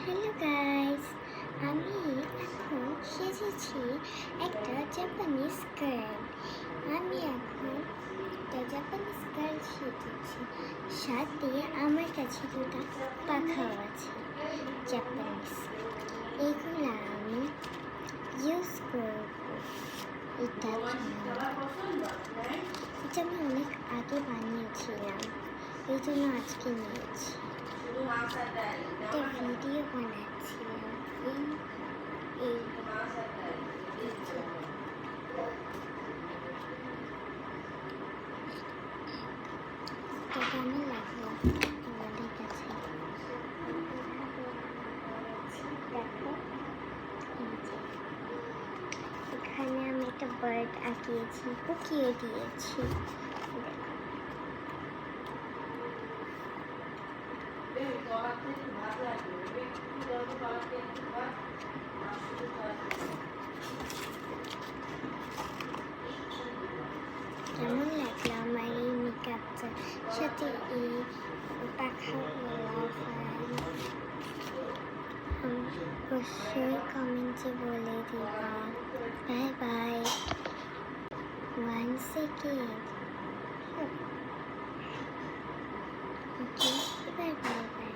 Hello guys, আমি এখন সেজেছি একটা জাপানিজ গার্ল। আমি এখন একটা জাপানিজ গার্ল সেজেছি, সাথে আমার কাছে দুটো পাখাও আছে জাপানিজ। এগুলো আমি ইউজ করব এটার জন্য। এটা আমি অনেক আগে বানিয়েছিলাম, এই জন্য আজকে নিয়েছি। একটা ভিডিও বানাচ্ছিলাম এই এই তো কেমন লাগলো তোমাদের কাছে? দেখো, এই যে এখানে আমি একটা বার্ড আঁকিয়েছি, পুকিয়ে দিয়েছি। কেমন লাগলো আমার এই মেকআপটা, সাথে এই পাখাগুলো? অবশ্যই কমেন্টে বলে দিবা। Bye bye. 1 সেকেন্ড। ওকে, এবার বাই বাই।